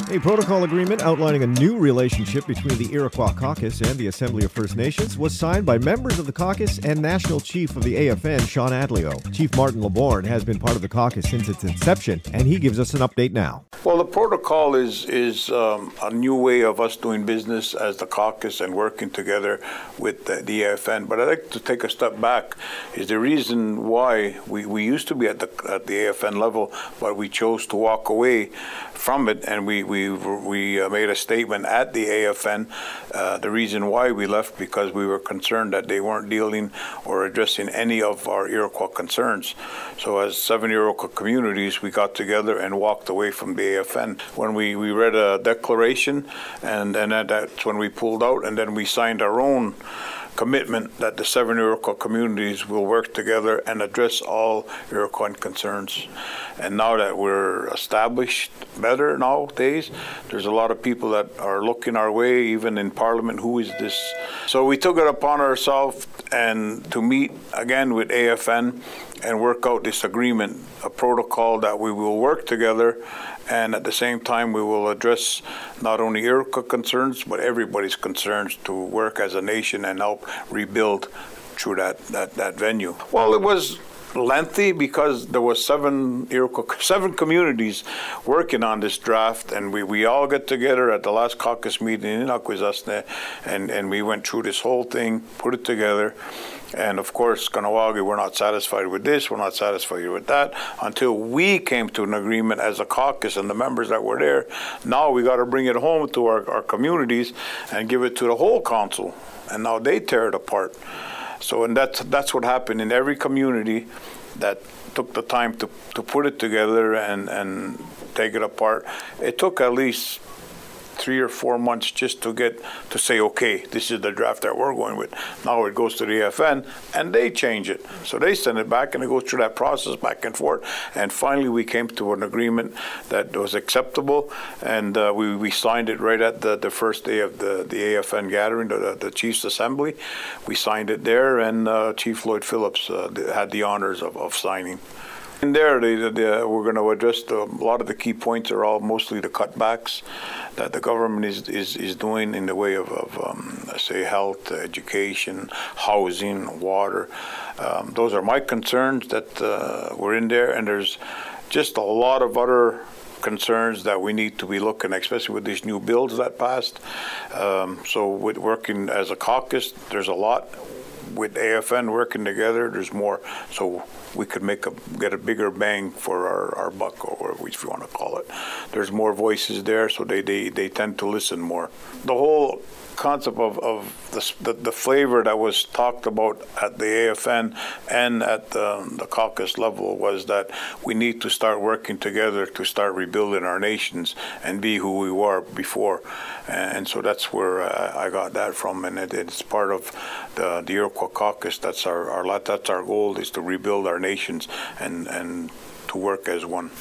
A protocol agreement outlining a new relationship between the Iroquois Caucus and the Assembly of First Nations was signed by members of the Caucus and National Chief of the AFN, Shawn Atleo. Chief Martin Leborgne has been part of the caucus since its inception, and he gives us an update now. Well, the protocol is a new way of us doing business as the caucus and working together with the AFN. But I'd like to take a step back. Is the reason why we used to be at the AFN level, but we chose to walk away from it, and we made a statement at the AFN. The reason why we left because we were concerned that they weren't dealing or addressing any of our Iroquois concerns. So as 7 Iroquois communities, we got together and walked away from the AFN. When we read a declaration, and that's when we pulled out, and then we signed our own commitment that the 7 Iroquois communities will work together and address all Iroquois concerns. And now that we're established better nowadays, there's a lot of people that are looking our way, even in Parliament, who is this? So we took it upon ourselves and to meet again with AFN and work out this agreement, a protocol that we will work together, and at the same time we will address not only Iroquois concerns but everybody's concerns to work as a nation and help rebuild through that venue. Well, it was lengthy because there was 7 communities working on this draft, and we all got together at the last caucus meeting in Akwesasne, and we went through this whole thing, put it together. And of course, Kahnawake, we're not satisfied with this, we're not satisfied with that, until we came to an agreement as a caucus and the members that were there. Now we got to bring it home to our communities and give it to the whole council, and now they tear it apart. So, and that's what happened in every community that took the time to put it together and take it apart. It took at least 3 or 4 months just to say, okay, this is the draft that we're going with. Now it goes to the AFN, and they change it. So they send it back, and it goes through that process back and forth. And finally, we came to an agreement that was acceptable, and we signed it right at the first day of the AFN gathering, the Chiefs Assembly. We signed it there, and Chief Lloyd Phillips had the honors of signing. In there, we're going to address a lot of the key points are all mostly the cutbacks that the government is doing in the way of say, health, education, housing, water. Those are my concerns that were in there, and there's just a lot of other concerns that we need to be looking at, especially with these new bills that passed. So with working as a caucus, there's a lot. With AFN working together, there's more, so we could get a bigger bang for our buck, or whatever you want to call it. There's more voices there, so they tend to listen more. The whole concept of the flavor that was talked about at the AFN and at the caucus level was that we need to start working together to start rebuilding our nations and be who we were before. And so that's where I got that from, and it's part of the Iroquois Caucus. That's our goal, is to rebuild our nations and to work as one.